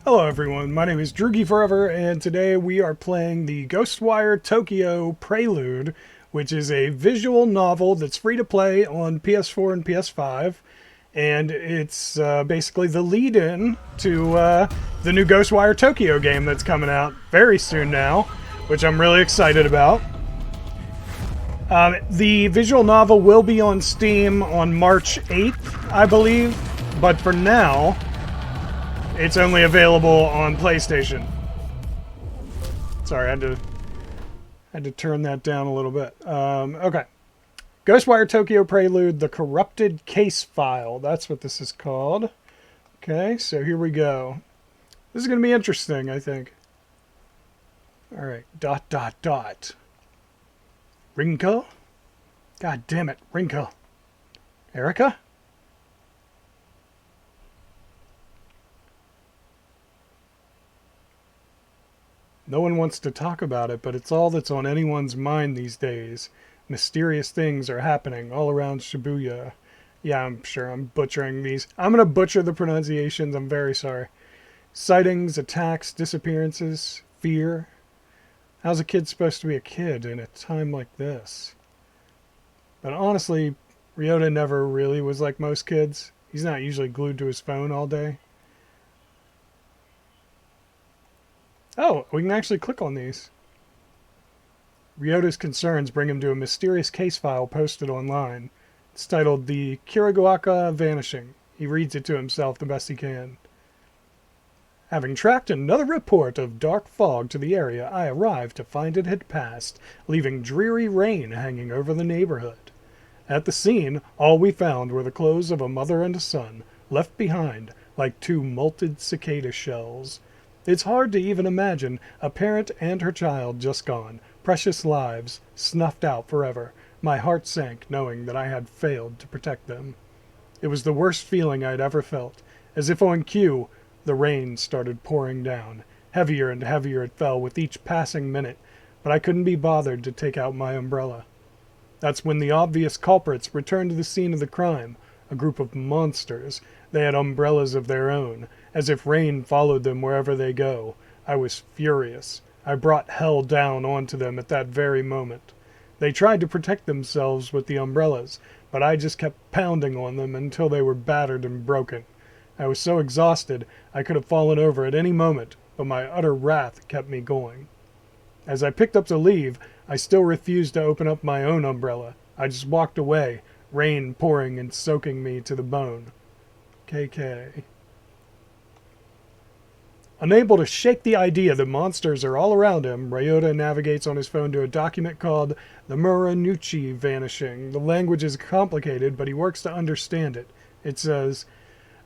Hello everyone, my name is Droogie Forever, and today we are playing the Ghostwire Tokyo Prelude, which is a visual novel that's free to play on PS4 and PS5, and it's basically the lead-in to the new Ghostwire Tokyo game that's coming out very soon now, which I'm really excited about. The visual novel will be on Steam on March 8th, I believe, but for now, it's only available on PlayStation. Sorry, I had to turn that down a little bit. Okay. Ghostwire Tokyo Prelude, The Corrupted Casefile. That's what this is called. Okay, so here we go. This is going to be interesting, I think. Alright, ... Rinko? God damn it, Rinko. Erica? No one wants to talk about it, but it's all that's on anyone's mind these days. Mysterious things are happening all around Shibuya. Yeah, I'm sure I'm butchering these. I'm going to butcher the pronunciations. I'm very sorry. Sightings, attacks, disappearances, fear. How's a kid supposed to be a kid in a time like this? But honestly, Ryota never really was like most kids. He's not usually glued to his phone all day. Oh, we can actually click on these. Ryota's concerns bring him to a mysterious case file posted online. It's titled The Kiriguaka Vanishing. He reads it to himself the best he can. Having tracked another report of dark fog to the area, I arrived to find it had passed, leaving dreary rain hanging over the neighborhood. At the scene, all we found were the clothes of a mother and a son, left behind like two molted cicada shells. It's hard to even imagine a parent and her child just gone, precious lives snuffed out forever. My heart sank knowing that I had failed to protect them. It was the worst feeling I'd ever felt. As if on cue, the rain started pouring down. Heavier and heavier it fell with each passing minute, but I couldn't be bothered to take out my umbrella. That's when the obvious culprits returned to the scene of the crime, a group of monsters. They had umbrellas of their own, as if rain followed them wherever they go. I was furious. I brought hell down onto them at that very moment. They tried to protect themselves with the umbrellas, but I just kept pounding on them until they were battered and broken. I was so exhausted I could have fallen over at any moment, but my utter wrath kept me going. As I picked up to leave, I still refused to open up my own umbrella. I just walked away, rain pouring and soaking me to the bone. KK. Unable to shake the idea that monsters are all around him, Ryota navigates on his phone to a document called The Muranuchi Vanishing. The language is complicated, but he works to understand it. It says,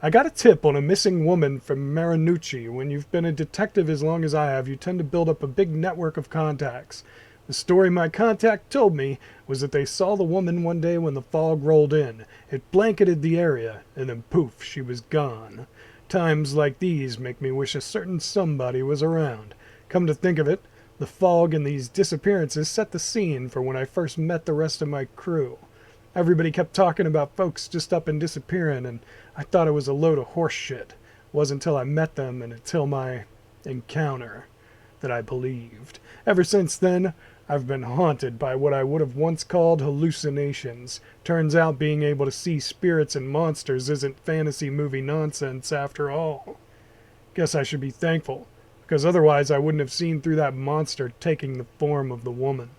I got a tip on a missing woman from Muranuchi. When you've been a detective as long as I have, you tend to build up a big network of contacts. The story my contact told me was that they saw the woman one day when the fog rolled in. It blanketed the area, and then poof, she was gone. Times like these make me wish a certain somebody was around. Come to think of it, the fog and these disappearances set the scene for when I first met the rest of my crew. Everybody kept talking about folks just up and disappearing, and I thought it was a load of horse shit. It wasn't until I met them and until my encounter that I believed. Ever since then, I've been haunted by what I would have once called hallucinations. Turns out being able to see spirits and monsters isn't fantasy movie nonsense after all. Guess I should be thankful, because otherwise I wouldn't have seen through that monster taking the form of the woman.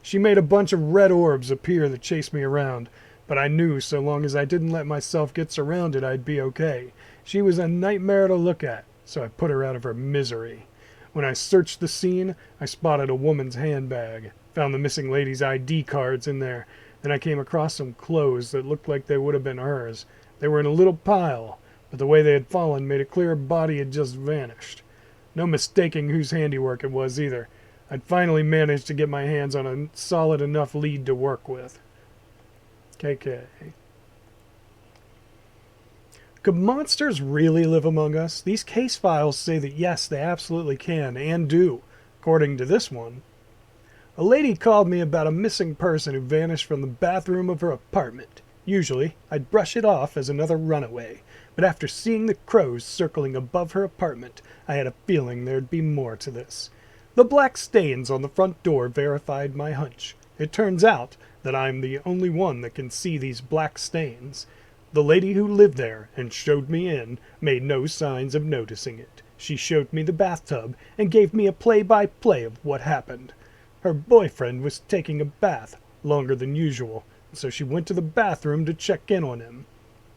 She made a bunch of red orbs appear that chased me around, but I knew so long as I didn't let myself get surrounded I'd be okay. She was a nightmare to look at, so I put her out of her misery. When I searched the scene, I spotted a woman's handbag, found the missing lady's ID cards in there. Then I came across some clothes that looked like they would have been hers. They were in a little pile, but the way they had fallen made it clear her body had just vanished. No mistaking whose handiwork it was either. I'd finally managed to get my hands on a solid enough lead to work with. KK. Could monsters really live among us? These case files say that yes, they absolutely can, and do, according to this one. A lady called me about a missing person who vanished from the bathroom of her apartment. Usually, I'd brush it off as another runaway, but after seeing the crows circling above her apartment, I had a feeling there'd be more to this. The black stains on the front door verified my hunch. It turns out that I'm the only one that can see these black stains. The lady who lived there and showed me in made no signs of noticing it. She showed me the bathtub and gave me a play-by-play of what happened. Her boyfriend was taking a bath longer than usual, so she went to the bathroom to check in on him.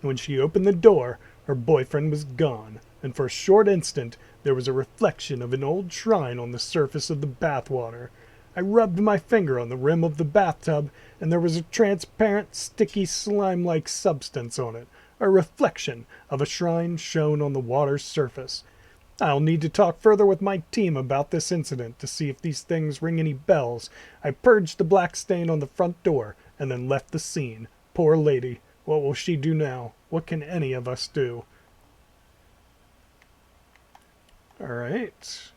When she opened the door, her boyfriend was gone, and for a short instant there was a reflection of an old shrine on the surface of the bathwater. I rubbed my finger on the rim of the bathtub, and there was a transparent, sticky, slime-like substance on it, a reflection of a shrine shown on the water's surface. I'll need to talk further with my team about this incident to see if these things ring any bells. I purged the black stain on the front door and then left the scene. Poor lady. What will she do now? What can any of us do? Alright.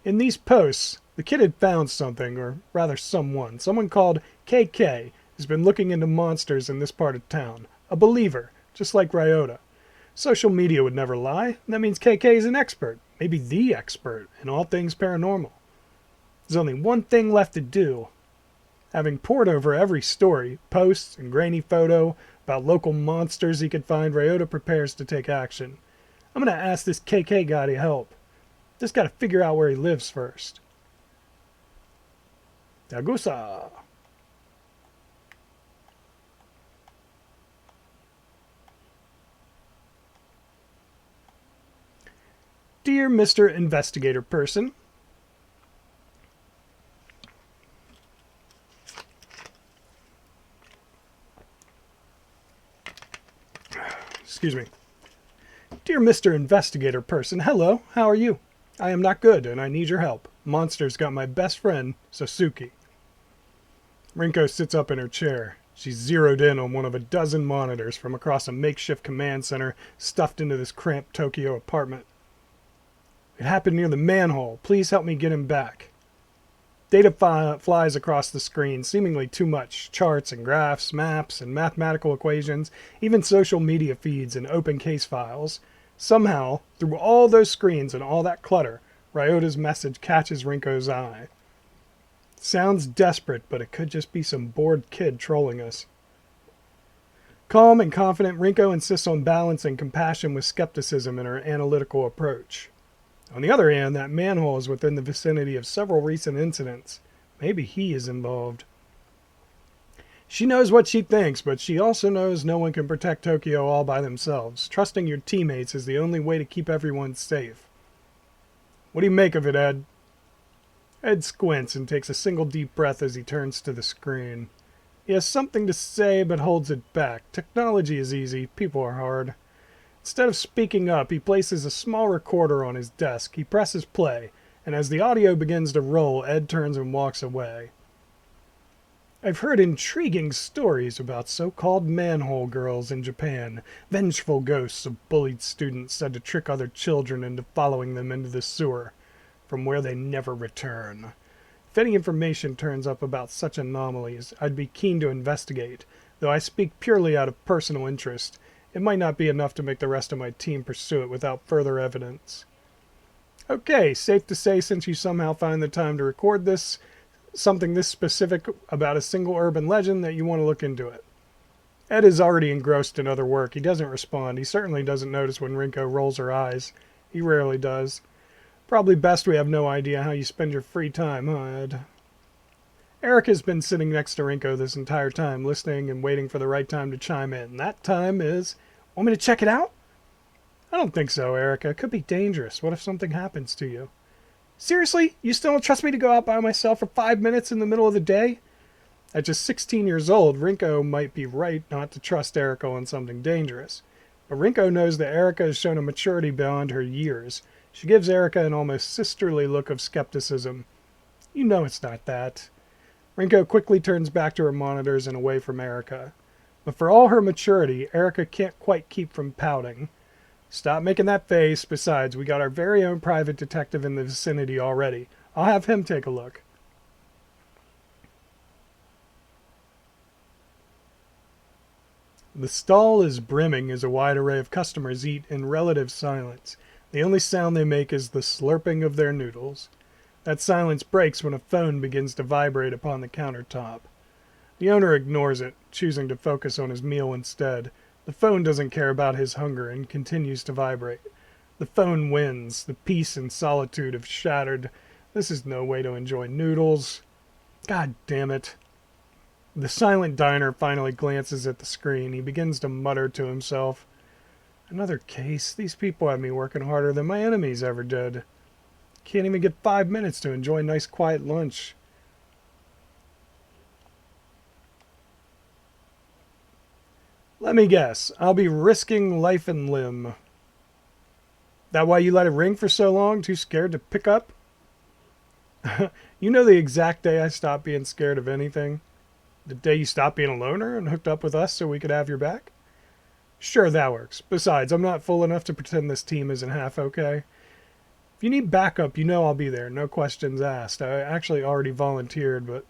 In these posts, the kid had found something, or rather someone. Someone called KK has been looking into monsters in this part of town. A believer, just like Ryota. Social media would never lie, and that means KK is an expert, maybe the expert, in all things paranormal. There's only one thing left to do. Having pored over every story, posts, and grainy photo about local monsters he could find, Ryota prepares to take action. I'm going to ask this KK guy to help. Just got to figure out where he lives first. Yagusa. Dear Mr. Investigator Person, excuse me. Dear Mr. Investigator Person, hello, how are you? I am not good, and I need your help. Monsters got my best friend, Sasuke. Rinko sits up in her chair. She's zeroed in on one of a dozen monitors from across a makeshift command center stuffed into this cramped Tokyo apartment. It happened near the manhole. Please help me get him back. Data flies across the screen, seemingly too much. Charts and graphs, maps and mathematical equations, even social media feeds and open case files. Somehow, through all those screens and all that clutter, Ryota's message catches Rinko's eye. Sounds desperate, but it could just be some bored kid trolling us. Calm and confident, Rinko insists on balancing compassion with skepticism in her analytical approach. On the other hand, that manhole is within the vicinity of several recent incidents. Maybe he is involved. She knows what she thinks, but she also knows no one can protect Tokyo all by themselves. Trusting your teammates is the only way to keep everyone safe. What do you make of it, Ed? Ed squints and takes a single deep breath as he turns to the screen. He has something to say, but holds it back. Technology is easy. People are hard. Instead of speaking up, he places a small recorder on his desk. He presses play, and as the audio begins to roll, Ed turns and walks away. I've heard intriguing stories about so-called manhole girls in Japan, vengeful ghosts of bullied students said to trick other children into following them into the sewer, from where they never return. If any information turns up about such anomalies, I'd be keen to investigate, though I speak purely out of personal interest. It might not be enough to make the rest of my team pursue it without further evidence. Okay, safe to say, since you somehow find the time to record this, something this specific about a single urban legend, that you want to look into it. Ed is already engrossed in other work. He doesn't respond. He certainly doesn't notice when Rinko rolls her eyes. He rarely does. Probably best we have no idea how you spend your free time, huh, Ed? Eric has been sitting next to Rinko this entire time, listening and waiting for the right time to chime in. That time is... Want me to check it out? I don't think so, Erica. It could be dangerous. What if something happens to you? Seriously? You still don't trust me to go out by myself for 5 minutes in the middle of the day? At just 16 years old, Rinko might be right not to trust Erica on something dangerous. But Rinko knows that Erica has shown a maturity beyond her years. She gives Erica an almost sisterly look of skepticism. You know it's not that. Rinko quickly turns back to her monitors and away from Erica. But for all her maturity, Erica can't quite keep from pouting. Stop making that face. Besides, we got our very own private detective in the vicinity already. I'll have him take a look. The stall is brimming as a wide array of customers eat in relative silence. The only sound they make is the slurping of their noodles. That silence breaks when a phone begins to vibrate upon the countertop. The owner ignores it, choosing to focus on his meal instead. The phone doesn't care about his hunger and continues to vibrate. The phone wins. The peace and solitude have shattered. This is no way to enjoy noodles. God damn it. The silent diner finally glances at the screen. He begins to mutter to himself. Another case. These people have me working harder than my enemies ever did. Can't even get 5 minutes to enjoy a nice quiet lunch. Let me guess. I'll be risking life and limb. That why you let it ring for so long? Too scared to pick up? You know the exact day I stopped being scared of anything? The day you stopped being a loner and hooked up with us so we could have your back? Sure, that works. Besides, I'm not fool enough to pretend this team isn't half okay. If you need backup, you know I'll be there. No questions asked. I actually already volunteered, but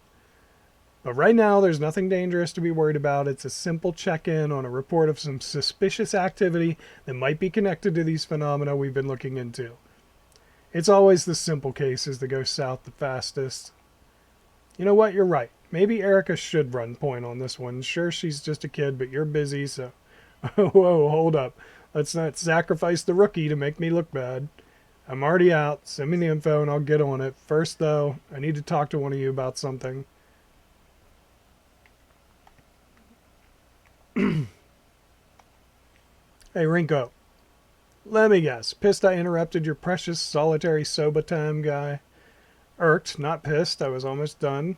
right now there's nothing dangerous to be worried about. It's a simple check-in on a report of some suspicious activity that might be connected to these phenomena we've been looking into. It's always the simple cases that go south the fastest. You know what? You're right. Maybe Erica should run point on this one. Sure, she's just a kid, but you're busy, so... Whoa, hold up. Let's not sacrifice the rookie to make me look bad. I'm already out. Send me the info and I'll get on it. First, though, I need to talk to one of you about something. Hey, Rinko. Let me guess. Pissed I interrupted your precious solitary soba time, guy? Irked, not pissed. I was almost done.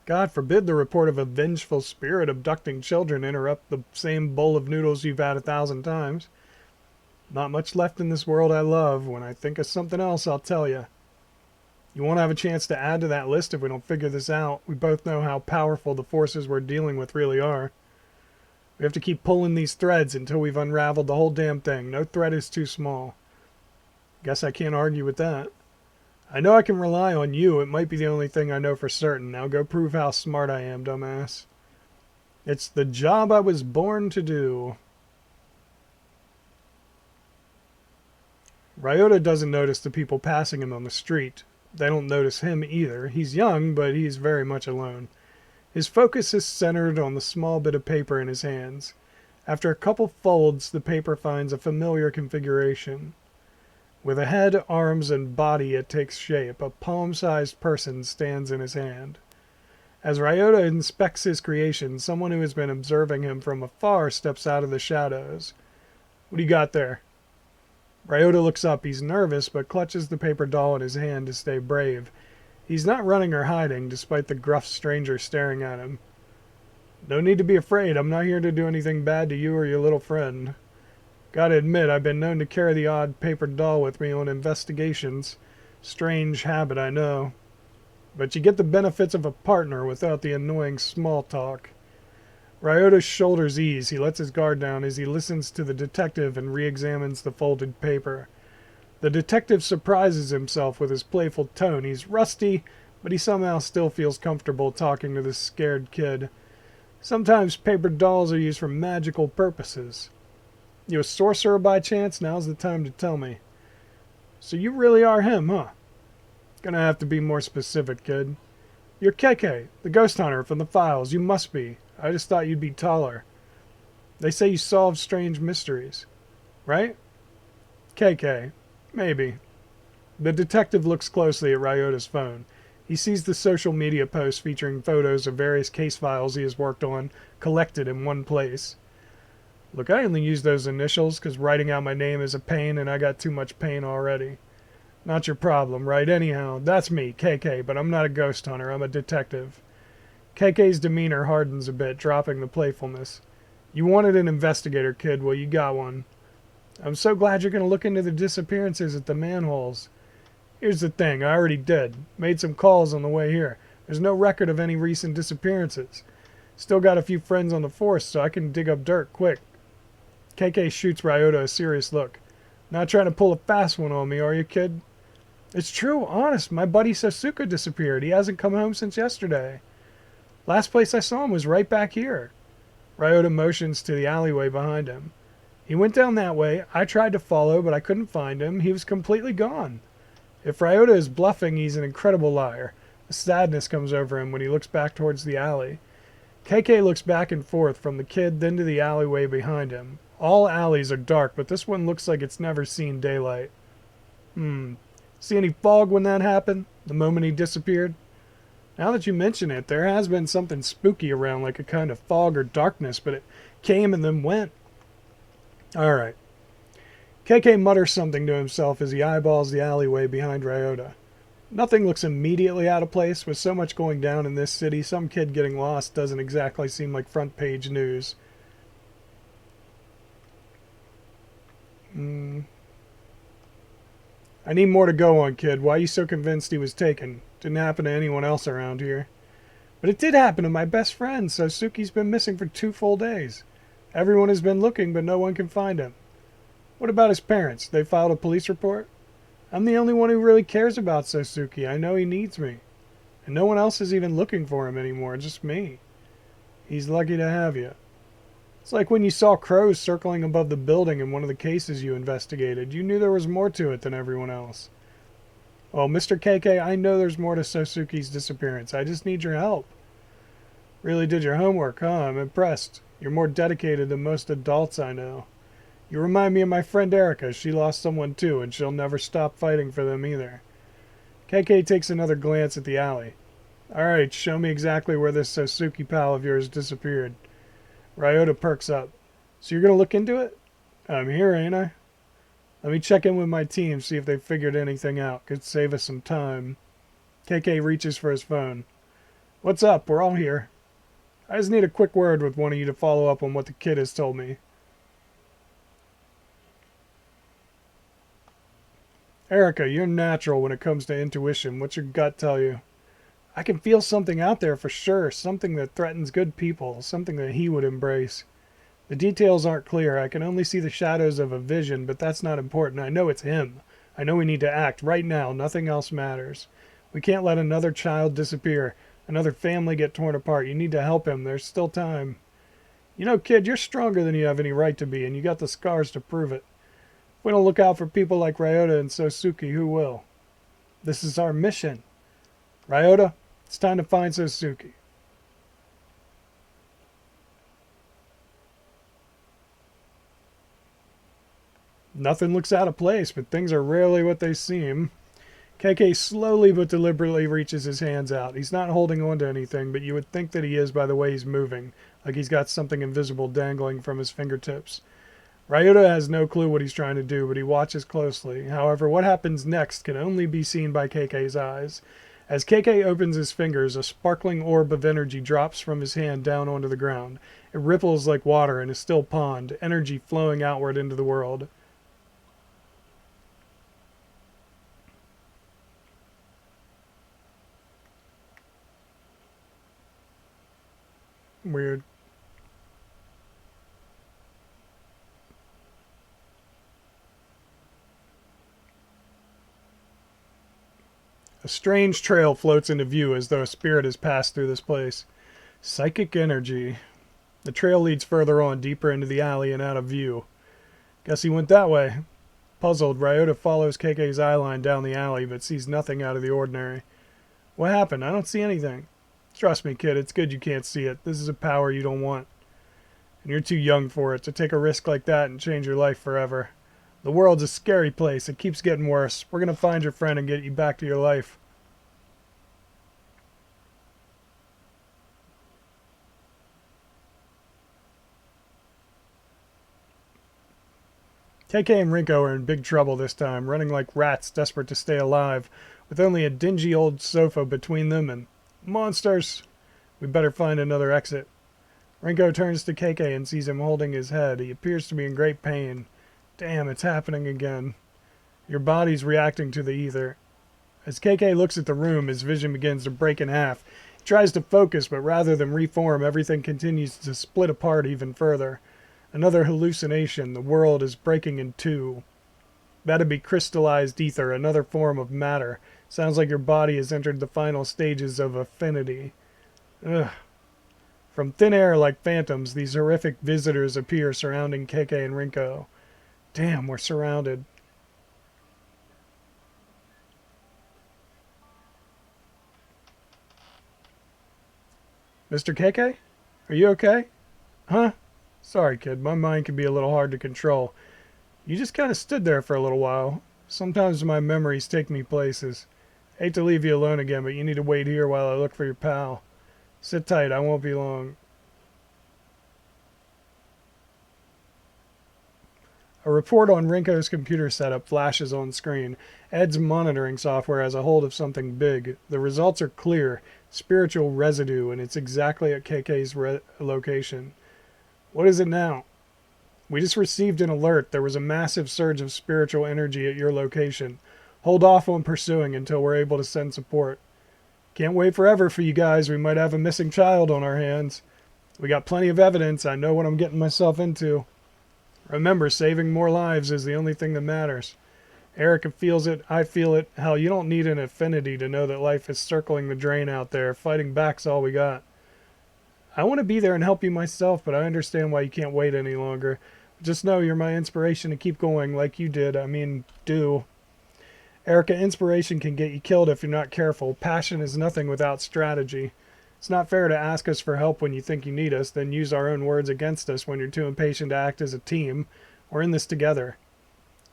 God forbid the report of a vengeful spirit abducting children interrupt the same bowl of noodles you've had 1,000 times. Not much left in this world I love. When I think of something else, I'll tell you. You won't have a chance to add to that list if we don't figure this out. We both know how powerful the forces we're dealing with really are. We have to keep pulling these threads until we've unraveled the whole damn thing. No thread is too small. Guess I can't argue with that. I know I can rely on you. It might be the only thing I know for certain. Now go prove how smart I am, dumbass. It's the job I was born to do. Ryota doesn't notice the people passing him on the street. They don't notice him either. He's young, but he's very much alone. His focus is centered on the small bit of paper in his hands. After a couple folds, the paper finds a familiar configuration. With a head, arms, and body it takes shape. A palm-sized person stands in his hand. As Ryota inspects his creation, someone who has been observing him from afar steps out of the shadows. What do you got there? Ryota looks up. He's nervous, but clutches the paper doll in his hand to stay brave. He's not running or hiding, despite the gruff stranger staring at him. No need to be afraid. I'm not here to do anything bad to you or your little friend. Gotta admit, I've been known to carry the odd paper doll with me on investigations. Strange habit, I know. But you get the benefits of a partner without the annoying small talk. Ryota's shoulders ease. He lets his guard down as he listens to the detective and re-examines the folded paper. The detective surprises himself with his playful tone. He's rusty, but he somehow still feels comfortable talking to this scared kid. Sometimes paper dolls are used for magical purposes. You a sorcerer by chance? Now's the time to tell me. So you really are him, huh? Gonna have to be more specific, kid. You're KK, the ghost hunter from the files. You must be. I just thought you'd be taller. They say you solve strange mysteries. Right? KK. Maybe. The detective looks closely at Ryota's phone. He sees the social media posts featuring photos of various case files he has worked on, collected in one place. Look, I only use those initials because writing out my name is a pain and I got too much pain already. Not your problem, right? Anyhow, that's me, KK, but I'm not a ghost hunter, I'm a detective. KK's demeanor hardens a bit, dropping the playfulness. You wanted an investigator, kid. Well, you got one. I'm so glad you're going to look into the disappearances at the manholes. Here's the thing, I already did. Made some calls on the way here. There's no record of any recent disappearances. Still got a few friends on the force, so I can dig up dirt quick. KK shoots Ryota a serious look. Not trying to pull a fast one on me, are you, kid? It's true, honest. My buddy Sasuke disappeared. He hasn't come home since yesterday. Last place I saw him was right back here. Ryota motions to the alleyway behind him. He went down that way. I tried to follow, but I couldn't find him. He was completely gone. If Ryota is bluffing, he's an incredible liar. A sadness comes over him when he looks back towards the alley. KK looks back and forth from the kid, then to the alleyway behind him. All alleys are dark, but this one looks like it's never seen daylight. See any fog when that happened? The moment he disappeared? Now that you mention it, there has been something spooky around, like a kind of fog or darkness, but it came and then went. Alright. KK mutters something to himself as he eyeballs the alleyway behind Ryota. Nothing looks immediately out of place. With so much going down in this city, some kid getting lost doesn't exactly seem like front page news. I need more to go on, kid. Why are you so convinced he was taken? Didn't happen to anyone else around here. But it did happen to my best friend. Sosuke's been missing for 2 full days. Everyone has been looking, but no one can find him. What about his parents? They filed a police report? I'm the only one who really cares about Sosuke. I know he needs me. And no one else is even looking for him anymore, just me. He's lucky to have you. It's like when you saw crows circling above the building in one of the cases you investigated. You knew there was more to it than everyone else. Well, Mr. KK, I know there's more to Sosuke's disappearance. I just need your help. Really did your homework, huh? I'm impressed. You're more dedicated than most adults I know. You remind me of my friend Erica. She lost someone too, and she'll never stop fighting for them either. KK takes another glance at the alley. Alright, show me exactly where this Sosuke pal of yours disappeared. Ryota perks up. So you're going to look into it? I'm here, ain't I? Let me check in with my team, see if they figured anything out. Could save us some time. KK reaches for his phone. What's up? We're all here. I just need a quick word with one of you to follow up on what the kid has told me. Erica, you're natural when it comes to intuition. What's your gut tell you? I can feel something out there for sure. Something that threatens good people. Something that he would embrace. The details aren't clear. I can only see the shadows of a vision, but that's not important. I know it's him. I know we need to act right now. Nothing else matters. We can't let another child disappear. Another family get torn apart. You need to help him. There's still time. You know, kid, you're stronger than you have any right to be, and you got the scars to prove it. If we don't look out for people like Ryota and Sosuke, who will? This is our mission. Ryota, it's time to find Sosuke. Nothing looks out of place, but things are rarely what they seem. KK slowly but deliberately reaches his hands out. He's not holding on to anything, but you would think that he is by the way he's moving, like he's got something invisible dangling from his fingertips. Ryota has no clue what he's trying to do, but he watches closely. However, what happens next can only be seen by KK's eyes. As KK opens his fingers, a sparkling orb of energy drops from his hand down onto the ground. It ripples like water in a still pond, energy flowing outward into the world. Weird. A strange trail floats into view as though a spirit has passed through this place. Psychic energy. The trail leads further on, deeper into the alley and out of view. Guess he went that way. Puzzled, Ryota follows KK's eyeline down the alley, but sees nothing out of the ordinary. What happened? I don't see anything. Trust me, kid, it's good you can't see it. This is a power you don't want. And you're too young for it, to take a risk like that and change your life forever. The world's a scary place. It keeps getting worse. We're going to find your friend and get you back to your life. KK and Rinko are in big trouble this time, running like rats desperate to stay alive, with only a dingy old sofa between them and monsters. We better find another exit. Rinko turns to KK and sees him holding his head. He appears to be in great pain. Damn, it's happening again. Your body's reacting to the ether. As KK looks at the room, his vision begins to break in half. He tries to focus, but rather than reform, everything continues to split apart even further. Another hallucination. The world is breaking in two. That'd be crystallized ether, another form of matter. Sounds like your body has entered the final stages of affinity. Ugh. From thin air like phantoms, these horrific visitors appear surrounding KK and Rinko. Damn, we're surrounded. Mr. KK? Are you okay? Huh? Sorry, kid. My mind can be a little hard to control. You just kind of stood there for a little while. Sometimes my memories take me places. Hate to leave you alone again, but you need to wait here while I look for your pal. Sit tight. I won't be long. A report on Rinko's computer setup flashes on screen. Ed's monitoring software has a hold of something big. The results are clear. Spiritual residue, and it's exactly at KK's location. What is it now? We just received an alert. There was a massive surge of spiritual energy at your location. Hold off on pursuing until we're able to send support. Can't wait forever for you guys. We might have a missing child on our hands. We got plenty of evidence. I know what I'm getting myself into. Remember, saving more lives is the only thing that matters. Erica feels it. I feel it. Hell, you don't need an affinity to know that life is circling the drain out there. Fighting back's all we got. I want to be there and help you myself, but I understand why you can't wait any longer. Just know you're my inspiration to keep going like you did. Do. Erica, inspiration can get you killed if you're not careful. Passion is nothing without strategy. It's not fair to ask us for help when you think you need us, then use our own words against us when you're too impatient to act as a team. We're in this together.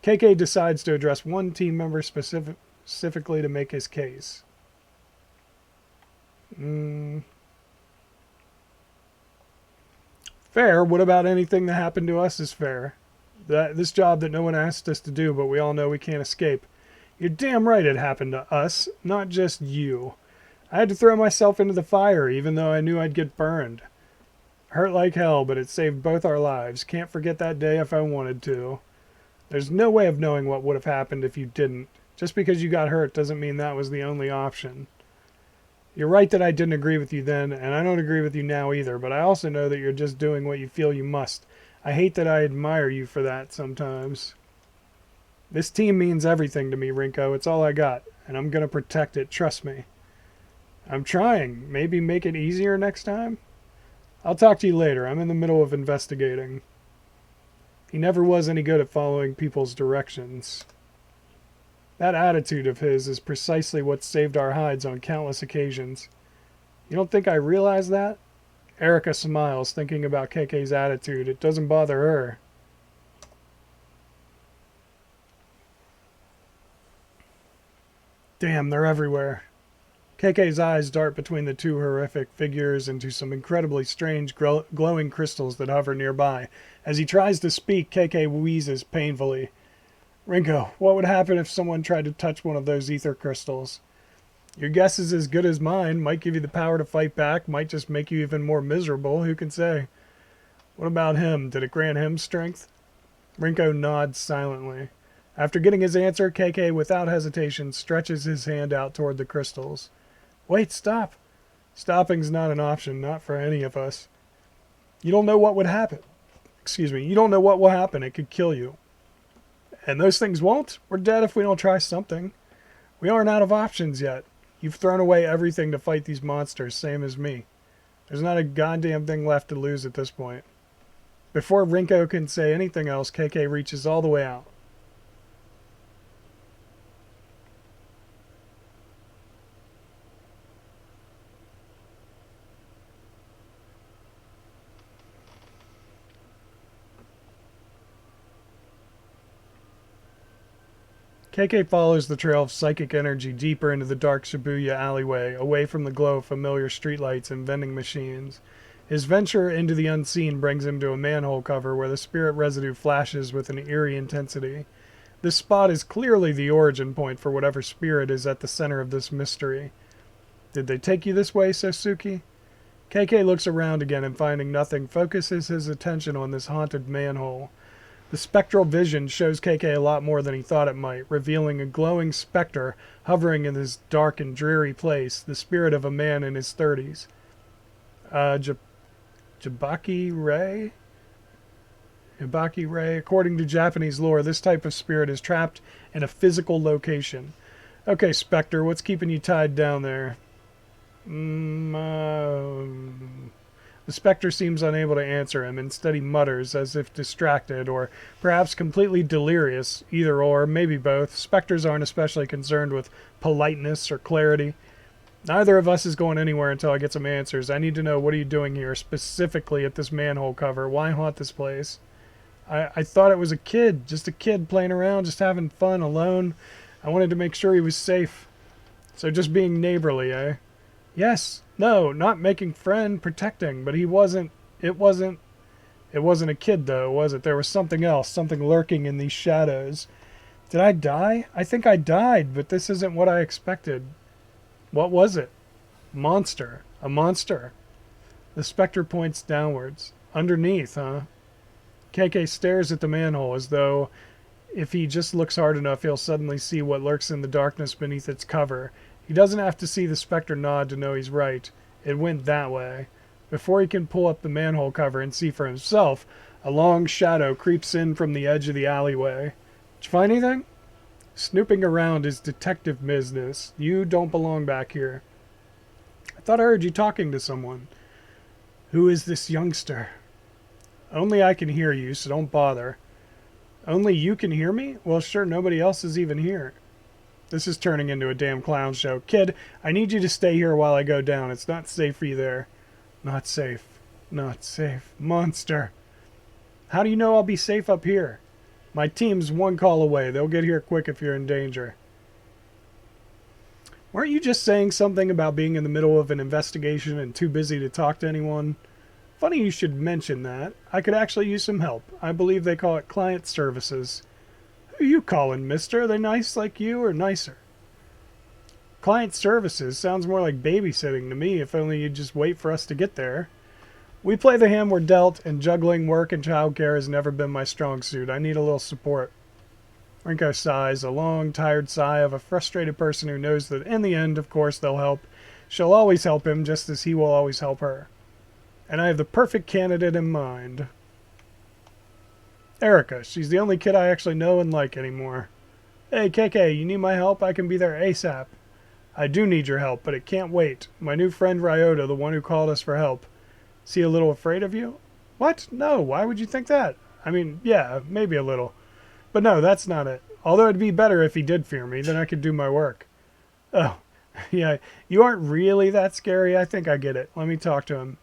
KK decides to address one team member specifically to make his case. Fair. What about anything that happened to us is fair. This job that no one asked us to do, but we all know we can't escape. You're damn right it happened to us, not just you. I had to throw myself into the fire, even though I knew I'd get burned. Hurt like hell, but it saved both our lives. Can't forget that day if I wanted to. There's no way of knowing what would have happened if you didn't. Just because you got hurt doesn't mean that was the only option. You're right that I didn't agree with you then, and I don't agree with you now either, but I also know that you're just doing what you feel you must. I hate that I admire you for that sometimes. This team means everything to me, Rinko. It's all I got, and I'm going to protect it, trust me. I'm trying. Maybe make it easier next time? I'll talk to you later. I'm in the middle of investigating. He never was any good at following people's directions. That attitude of his is precisely what saved our hides on countless occasions. You don't think I realize that? Erica smiles, thinking about KK's attitude. It doesn't bother her. Damn, they're everywhere. KK's eyes dart between the two horrific figures into some incredibly strange glowing crystals that hover nearby. As he tries to speak, KK wheezes painfully. Rinko, what would happen if someone tried to touch one of those ether crystals? Your guess is as good as mine. Might give you the power to fight back, might just make you even more miserable. Who can say? What about him? Did it grant him strength? Rinko nods silently. After getting his answer, KK, without hesitation, stretches his hand out toward the crystals. Wait, stop. Stopping's not an option, not for any of us. You don't know what would happen. You don't know what will happen. It could kill you. And those things won't? We're dead if we don't try something. We aren't out of options yet. You've thrown away everything to fight these monsters, same as me. There's not a goddamn thing left to lose at this point. Before Rinko can say anything else, KK reaches all the way out. KK follows the trail of psychic energy deeper into the dark Shibuya alleyway, away from the glow of familiar streetlights and vending machines. His venture into the unseen brings him to a manhole cover where the spirit residue flashes with an eerie intensity. This spot is clearly the origin point for whatever spirit is at the center of this mystery. Did they take you this way, Sosuke? KK looks around again and finding nothing, focuses his attention on this haunted manhole. The spectral vision shows KK a lot more than he thought it might, revealing a glowing specter hovering in this dark and dreary place, the spirit of a man in his 30s. Jabaki Ray? Hibaki Ray. According to Japanese lore, this type of spirit is trapped in a physical location. Okay, Spectre, what's keeping you tied down there? The specter seems unable to answer him. Instead, he mutters, as if distracted, or perhaps completely delirious. Either or, maybe both. Specters aren't especially concerned with politeness or clarity. Neither of us is going anywhere until I get some answers. I need to know, what are you doing here, specifically at this manhole cover? Why haunt this place? I thought it was a kid, just a kid playing around, just having fun, alone. I wanted to make sure he was safe. So just being neighborly, eh? Yes. No, not making friend, protecting. But he wasn't, it wasn't a kid though, was it? There was something else, something lurking in these shadows. Did I die? I think I died, but this isn't what I expected. What was it? Monster. A monster. The specter points downwards. Underneath, huh? KK stares at the manhole as though if he just looks hard enough, he'll suddenly see what lurks in the darkness beneath its cover. He doesn't have to see the specter nod to know he's right. It went that way. Before he can pull up the manhole cover and see for himself, a long shadow creeps in from the edge of the alleyway. Did you find anything? Snooping around is detective business. You don't belong back here. I thought I heard you talking to someone. Who is this youngster? Only I can hear you, so don't bother. Only you can hear me? Well, sure, nobody else is even here. This is turning into a damn clown show. Kid, I need you to stay here while I go down. It's not safe for you there. Not safe. Not safe. Monster. How do you know I'll be safe up here? My team's one call away. They'll get here quick if you're in danger. Weren't you just saying something about being in the middle of an investigation and too busy to talk to anyone? Funny you should mention that. I could actually use some help. I believe they call it client services. Who you calling, mister? Are they nice like you or nicer? Client services sounds more like babysitting to me, if only you'd just wait for us to get there. We play the hand we're dealt, and juggling work and childcare has never been my strong suit. I need a little support. Rinko sighs, a long, tired sigh of a frustrated person who knows that in the end, of course, they'll help. She'll always help him, just as he will always help her. And I have the perfect candidate in mind. Erica. She's the only kid I actually know and like anymore. Hey, KK, you need my help? I can be there ASAP. I do need your help, but it can't wait. My new friend Ryota, the one who called us for help. Is he a little afraid of you? What? No, why would you think that? I mean, yeah, maybe a little. But no, that's not it. Although it'd be better if he did fear me, then I could do my work. Oh, yeah, you aren't really that scary. I think I get it. Let me talk to him.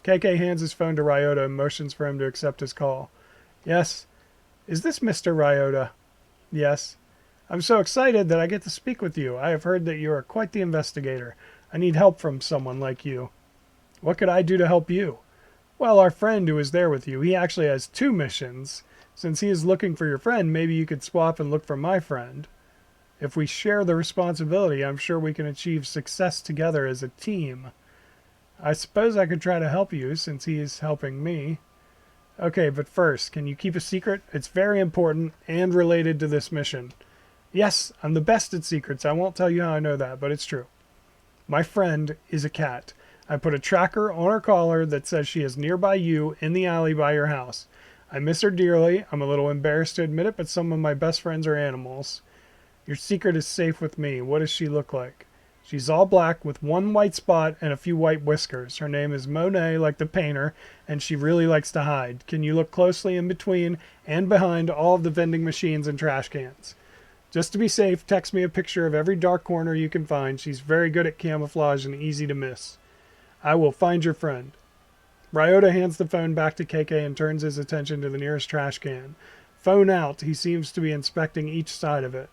KK hands his phone to Ryota and motions for him to accept his call. Yes. Is this Mr. Ryota? Yes. I'm so excited that I get to speak with you. I have heard that you are quite the investigator. I need help from someone like you. What could I do to help you? Well, our friend who is there with you, he actually has 2 missions. Since he is looking for your friend, maybe you could swap and look for my friend. If we share the responsibility, I'm sure we can achieve success together as a team. I suppose I could try to help you, since he is helping me. Okay, but first, can you keep a secret? It's very important and related to this mission. Yes, I'm the best at secrets. I won't tell you how I know that, but it's true. My friend is a cat. I put a tracker on her collar that says she is nearby you in the alley by your house. I miss her dearly. I'm a little embarrassed to admit it, but some of my best friends are animals. Your secret is safe with me. What does she look like? She's all black with 1 white spot and a few white whiskers. Her name is Monet, like the painter, and she really likes to hide. Can you look closely in between and behind all of the vending machines and trash cans? Just to be safe, text me a picture of every dark corner you can find. She's very good at camouflage and easy to miss. I will find your friend. Ryota hands the phone back to KK and turns his attention to the nearest trash can. Phone out, he seems to be inspecting each side of it.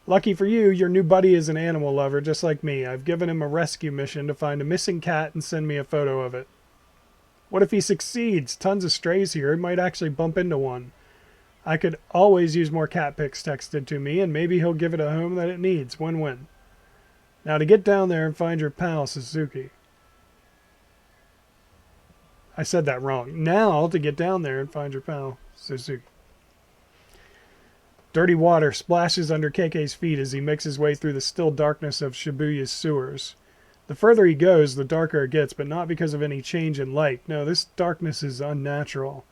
Lucky for you, your new buddy is an animal lover just like me. I've given him a rescue mission to find a missing cat and send me a photo of it. What if he succeeds? Tons of strays here. He might actually bump into one. I could always use more cat pics texted to me, and maybe he'll give it a home that it needs. Win-win. Now to get down there and find your pal, Suzuki. I said that wrong. Now to get down there and find your pal, Suzuki. Dirty water splashes under KK's feet as he makes his way through the still darkness of Shibuya's sewers. The further he goes, the darker it gets, but not because of any change in light. No, this darkness is unnatural.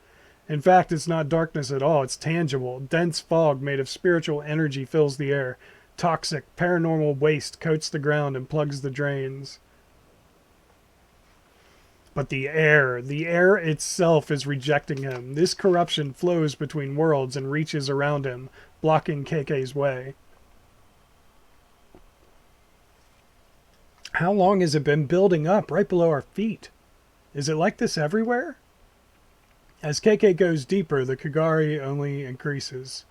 In fact, it's not darkness at all. It's tangible. Dense fog made of spiritual energy fills the air. Toxic, paranormal waste coats the ground and plugs the drains. But the air itself is rejecting him. This corruption flows between worlds and reaches around him, blocking KK's way. How long has it been building up right below our feet? Is it like this everywhere? As KK goes deeper, the Kagari only increases.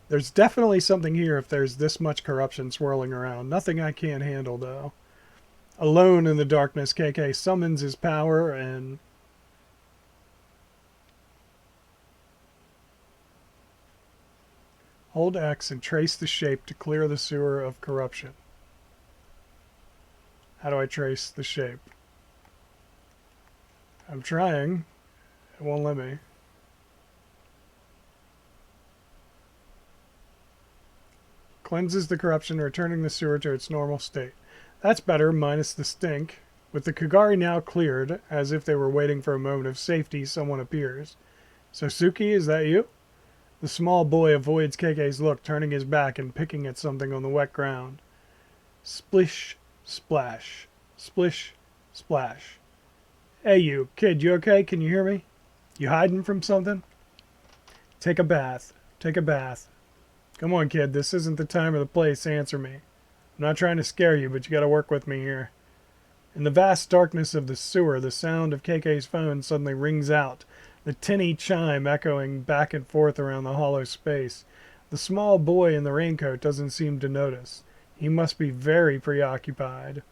There's definitely something here if there's this much corruption swirling around. Nothing I can't handle, though. Alone in the darkness, KK summons his power and... Hold X and trace the shape to clear the sewer of corruption. How do I trace the shape? I'm trying. It won't let me. Cleanses the corruption, returning the sewer to its normal state. That's better, minus the stink. With the Kagari now cleared, as if they were waiting for a moment of safety, someone appears. Sosuke, is that you? The small boy avoids KK's look, turning his back and picking at something on the wet ground. Splish, splash. Splish, splash. Hey you, kid, you okay? Can you hear me? You hiding from something? Take a bath. Take a bath. Come on, kid, this isn't the time or the place. Answer me. I'm not trying to scare you, but you gotta work with me here. In the vast darkness of the sewer, the sound of KK's phone suddenly rings out, the tinny chime echoing back and forth around the hollow space. The small boy in the raincoat doesn't seem to notice. He must be very preoccupied.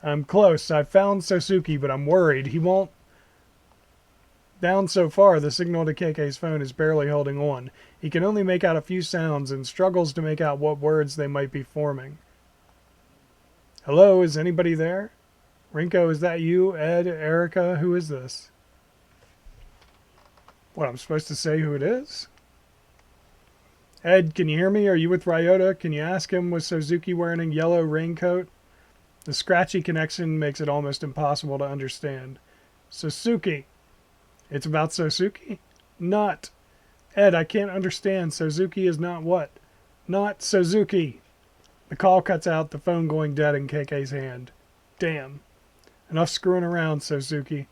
I'm close. I found Sosuke, but I'm worried. He won't... Down so far, the signal to KK's phone is barely holding on. He can only make out a few sounds and struggles to make out what words they might be forming. Hello, is anybody there? Rinko, is that you? Ed? Erica? Who is this? What, I'm supposed to say who it is? Ed, can you hear me? Are you with Ryota? Can you ask him, was Sosuke wearing a yellow raincoat? The scratchy connection makes it almost impossible to understand. Sosuke. It's about Sosuke? Not. Ed, I can't understand. Sosuke is not what? Not Sosuke. The call cuts out, the phone going dead in KK's hand. Damn. Enough screwing around, Sosuke.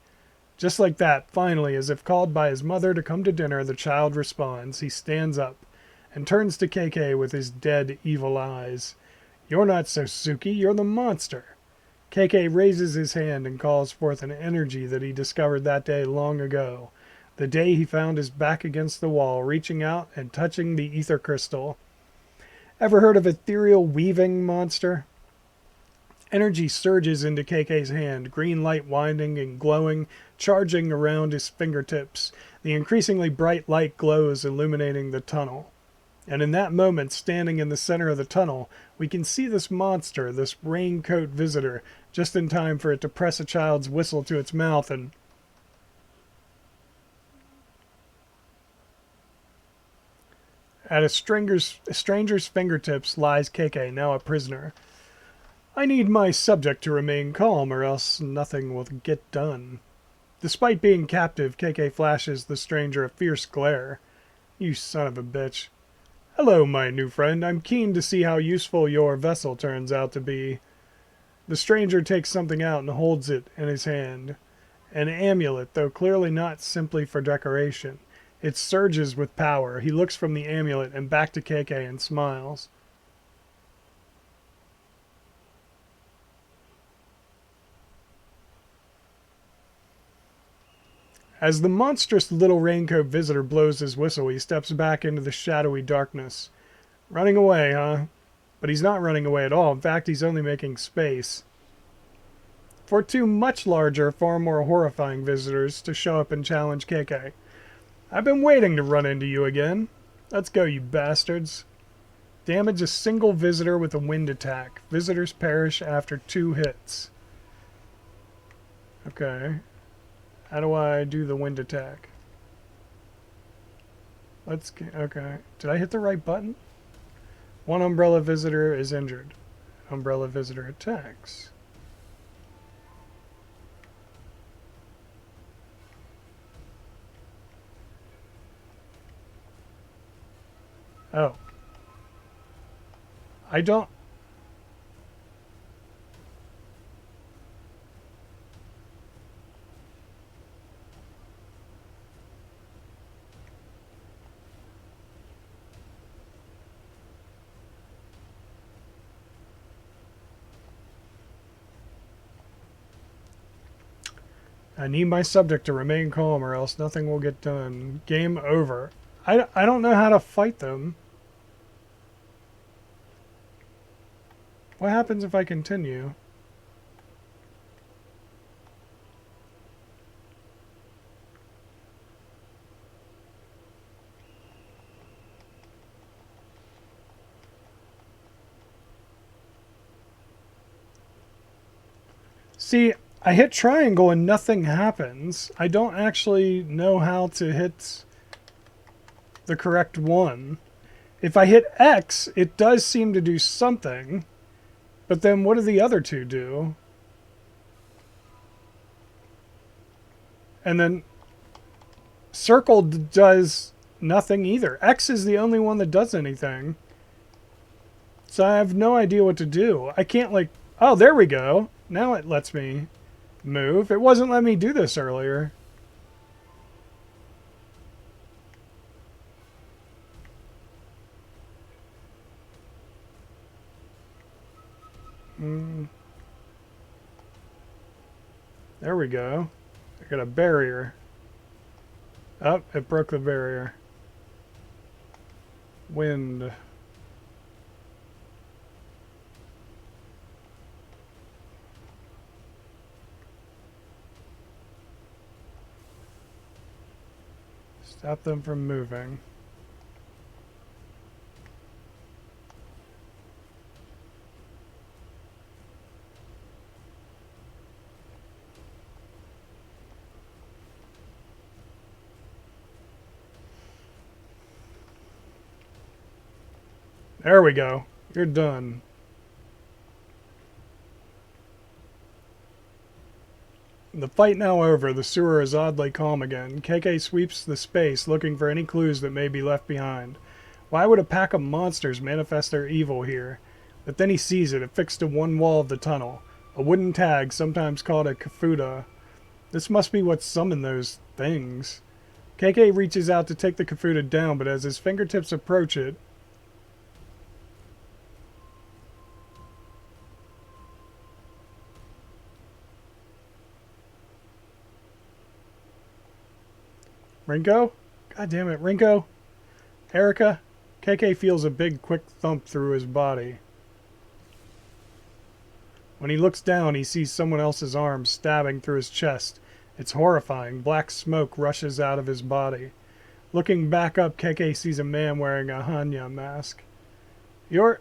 Just like that, finally, as if called by his mother to come to dinner, the child responds. He stands up and turns to KK with his dead, evil eyes. You're not Sosuke, you're the monster. KK raises his hand and calls forth an energy that he discovered that day long ago. The day he found his back against the wall, reaching out and touching the ether crystal. Ever heard of ethereal weaving, monster? Energy surges into KK's hand, green light winding and glowing, charging around his fingertips. The increasingly bright light glows, illuminating the tunnel. And in that moment, standing in the center of the tunnel, we can see this monster, this raincoat visitor, just in time for it to press a child's whistle to its mouth and... At a stranger's fingertips lies KK, now a prisoner. I need my subject to remain calm, or else nothing will get done. Despite being captive, KK flashes the stranger a fierce glare. You son of a bitch. Hello, my new friend. I'm keen to see how useful your vessel turns out to be. The stranger takes something out and holds it in his hand. An amulet, though clearly not simply for decoration. It surges with power. He looks from the amulet and back to KK and smiles. As the monstrous little raincoat visitor blows his whistle, he steps back into the shadowy darkness. Running away, huh? But he's not running away at all. In fact, he's only making space for two much larger, far more horrifying visitors to show up and challenge KK. I've been waiting to run into you again. Let's go, you bastards. Damage a single visitor with a wind attack. Visitors perish after 2 hits. Okay. How do I do the wind attack? Okay. Did I hit the right button? One umbrella visitor is injured. Umbrella visitor attacks. Oh. I don't... I need my subject to remain calm or else nothing will get done. Game over. I don't know how to fight them. What happens if I continue? See, I hit triangle and nothing happens. I don't actually know how to hit the correct one. If I hit X, it does seem to do something. But then what do the other two do? And then circle does nothing either. X is the only one that does anything. So I have no idea what to do. I can't like... Oh, there we go. Now it lets me move. It wasn't letting me do this earlier. There we go. I got a barrier. Oh, it broke the barrier. Wind. Stop them from moving. There we go. You're done. The fight now over, the sewer is oddly calm again. KK sweeps the space, looking for any clues that may be left behind. Why would a pack of monsters manifest their evil here? But then he sees it, affixed to one wall of the tunnel. A wooden tag, sometimes called a kafuda. This must be what summoned those things. KK reaches out to take the kafuda down, but as his fingertips approach it, Rinko? God damn it, Rinko? Erica? KK feels a big, quick thump through his body. When he looks down, he sees someone else's arm stabbing through his chest. It's horrifying. Black smoke rushes out of his body. Looking back up, KK sees a man wearing a Hanya mask. You're...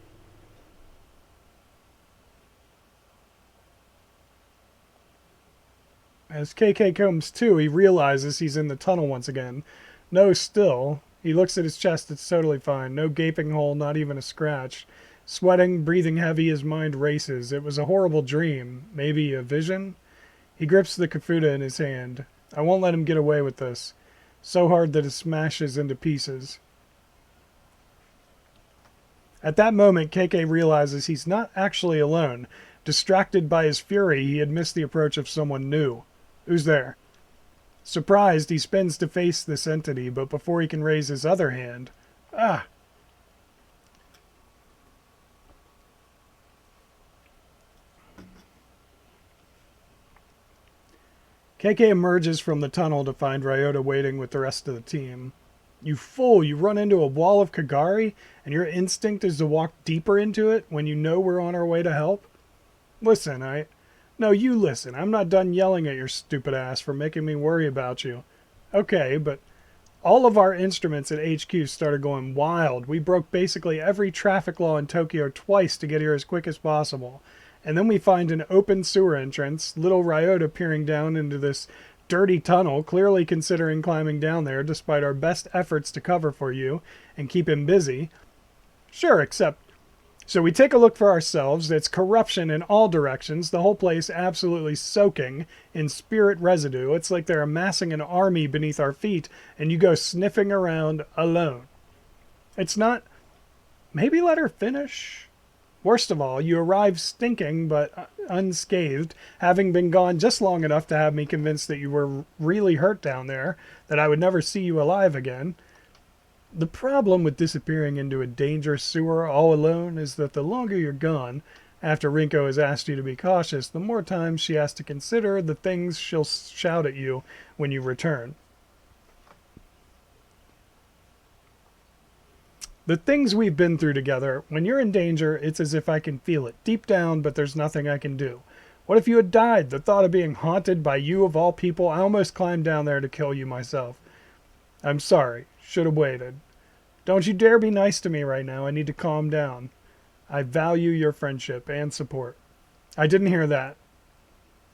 As KK comes to, he realizes he's in the tunnel once again. No, still. He looks at his chest, it's totally fine. No gaping hole, not even a scratch. Sweating, breathing heavy, his mind races. It was a horrible dream. Maybe a vision? He grips the kafuda in his hand. I won't let him get away with this. So hard that it smashes into pieces. At that moment, KK realizes he's not actually alone. Distracted by his fury, he had missed the approach of someone new. Who's there? Surprised, he spins to face this entity, but before he can raise his other hand... Ah! KK emerges from the tunnel to find Ryota waiting with the rest of the team. You fool, you run into a wall of Kagari, and your instinct is to walk deeper into it when you know we're on our way to help? Listen, No, you listen. I'm not done yelling at your stupid ass for making me worry about you. Okay, but all of our instruments at HQ started going wild. We broke basically every traffic law in Tokyo twice to get here as quick as possible. And then we find an open sewer entrance, little Ryota peering down into this dirty tunnel, clearly considering climbing down there despite our best efforts to cover for you and keep him busy. Sure, except... So we take a look for ourselves. It's corruption in all directions. The whole place absolutely soaking in spirit residue. It's like they're amassing an army beneath our feet, and you go sniffing around alone. It's not... Maybe let her finish? Worst of all, you arrive stinking but unscathed, having been gone just long enough to have me convinced that you were really hurt down there, that I would never see you alive again. The problem with disappearing into a dangerous sewer all alone is that the longer you're gone, After Rinko has asked you to be cautious, the more times she has to consider the things she'll shout at you when you return. The things we've been through together, when you're in danger, it's as if I can feel it deep down, but there's nothing I can do. What if you had died? The thought of being haunted by you of all people, I almost climbed down there to kill you myself. I'm sorry. Should have waited. Don't you dare be nice to me right now. I need to calm down. I value your friendship and support. I didn't hear that.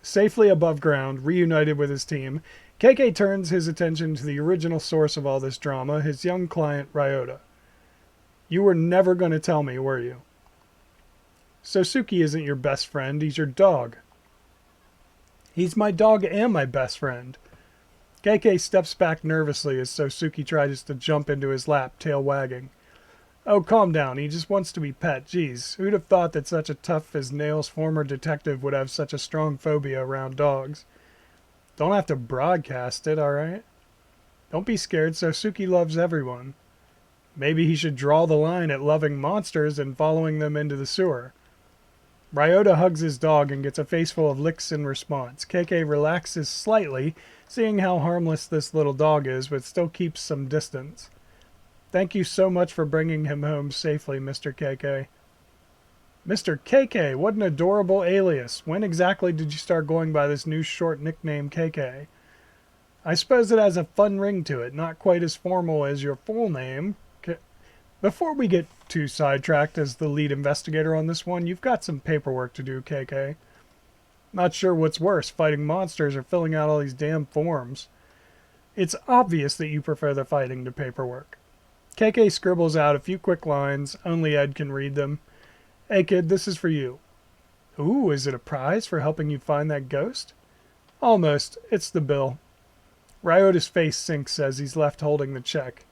Safely above ground, reunited with his team, KK turns his attention to the original source of all this drama, his young client, Ryota. You were never going to tell me, were you? Sosuke isn't your best friend, he's your dog. He's my dog and my best friend. KK steps back nervously as Sosuke tries to jump into his lap, tail wagging. Oh, calm down. He just wants to be pet. Jeez, who'd have thought that such a tough-as-nails former detective would have such a strong phobia around dogs? Don't have to broadcast it, all right? Don't be scared. Sosuke loves everyone. Maybe he should draw the line at loving monsters and following them into the sewer. Ryota hugs his dog and gets a face full of licks in response. KK relaxes slightly, seeing how harmless this little dog is, but still keeps some distance. Thank you so much for bringing him home safely, Mr. KK. Mr. KK, what an adorable alias. When exactly did you start going by this new short nickname KK? I suppose it has a fun ring to it, not quite as formal as your full name. Before we get too sidetracked as the lead investigator on this one, you've got some paperwork to do, KK. Not sure what's worse, fighting monsters or filling out all these damn forms. It's obvious that you prefer the fighting to paperwork. KK scribbles out a few quick lines, only Ed can read them. Hey kid, this is for you. Ooh, is it a prize for helping you find that ghost? Almost. It's the bill. Ryota's face sinks as he's left holding the check.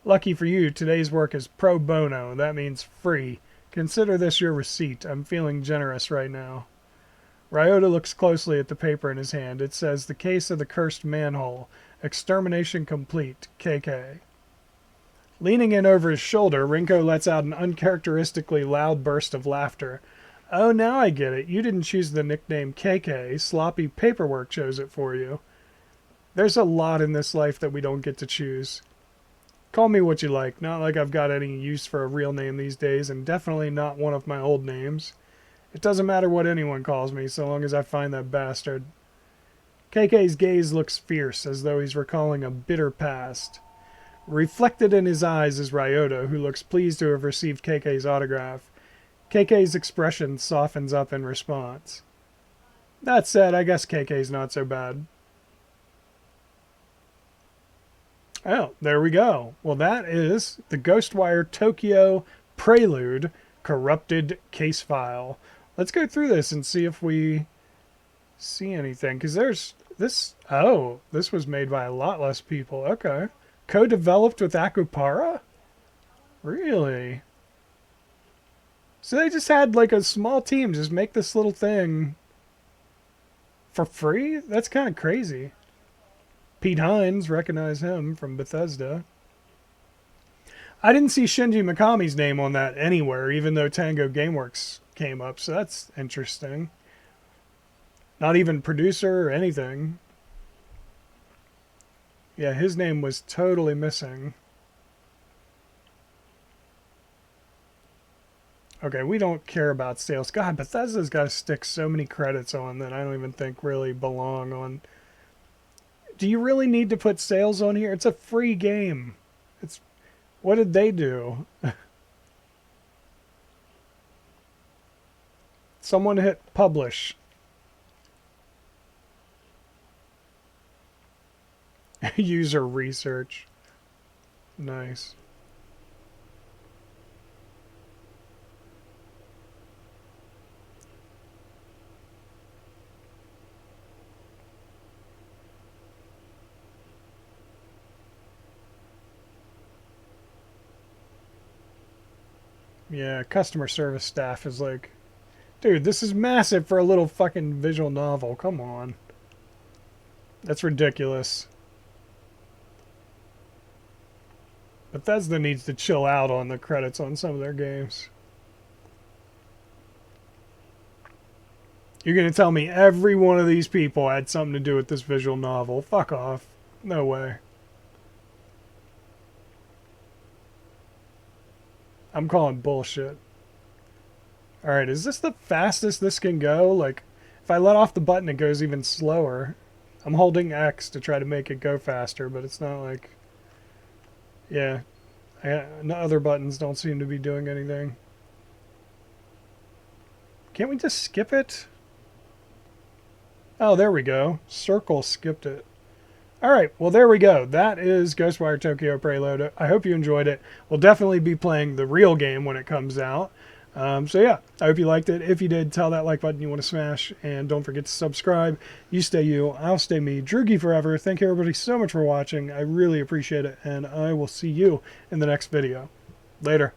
Lucky for you, today's work is pro bono. That means free. Consider this your receipt. I'm feeling generous right now. Ryota looks closely at the paper in his hand. It says, The Case of the Cursed Manhole. Extermination complete. KK. Leaning in over his shoulder, Rinko lets out an uncharacteristically loud burst of laughter. Oh, now I get it. You didn't choose the nickname KK. Sloppy paperwork chose it for you. There's a lot in this life that we don't get to choose. Call me what you like. Not like I've got any use for a real name these days, and definitely not one of my old names. It doesn't matter what anyone calls me, so long as I find that bastard. KK's gaze looks fierce, as though he's recalling a bitter past. Reflected in his eyes is Ryota, who looks pleased to have received KK's autograph. KK's expression softens up in response. That said, I guess KK's not so bad. Oh, there we go. Well, that is the Ghostwire Tokyo Prelude Corrupted Case File. Let's go through this and see if we see anything. Because there's this... Oh, this was made by a lot less people. Okay. Co-developed with Akupara? Really? So they just had like a small team just make this little thing for free? That's kind of crazy. Pete Hines, recognize him from Bethesda. I didn't see Shinji Mikami's name on that anywhere, even though Tango Gameworks came up, so that's interesting. Not even producer or anything. Yeah, his name was totally missing. Okay, we don't care about sales. God, Bethesda's got to stick so many credits on that I don't even think really belong on. Do you really need to put sales on here? It's a free game. It's... What did they do? Someone hit publish. User research. Nice. Yeah, customer service staff is like, dude, this is massive for a little fucking visual novel. Come on. That's ridiculous. Bethesda needs to chill out on the credits on some of their games. You're going to tell me every one of these people had something to do with this visual novel. Fuck off. No way. I'm calling bullshit. Alright, is this the fastest this can go? Like, if I let off the button, it goes even slower. I'm holding X to try to make it go faster, but it's not like... Yeah. No other buttons don't seem to be doing anything. Can't we just skip it? Oh, there we go. Circle skipped it. Alright, well there we go. That is Ghostwire Tokyo Prelude. I hope you enjoyed it. We'll definitely be playing the real game when it comes out. So yeah, I hope you liked it. If you did, tell that like button you want to smash. And don't forget to subscribe. You stay you, I'll stay me. Droogie forever. Thank you everybody so much for watching. I really appreciate it. And I will see you in the next video. Later.